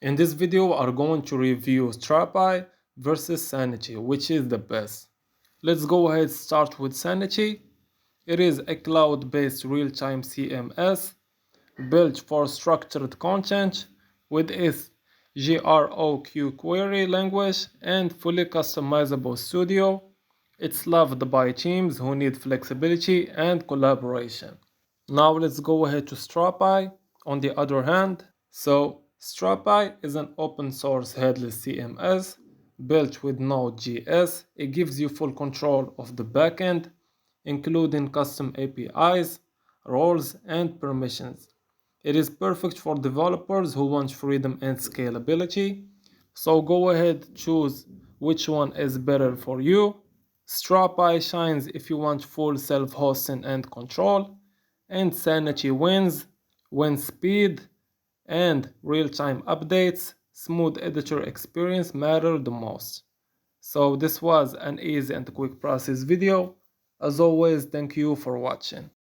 In this video, we are going to review Strapi versus Sanity, which is the best. Let's go ahead start with Sanity. It is a cloud-based real-time CMS built for structured content with its GROQ query language and fully customizable studio. It's loved by teams who need flexibility and collaboration. Now let's go ahead to Strapi. On the other hand, Strapi is an open source headless CMS built with Node.js. It gives you full control of the backend, including custom APIs, roles, and permissions. It is perfect for developers who want freedom and scalability. So go ahead, choose which one is better for you. Strapi shines if you want full self-hosting and control, and Sanity wins when speed and real-time updates, smooth editor experience matter the most. So this was an easy and quick process video. As always, thank you for watching.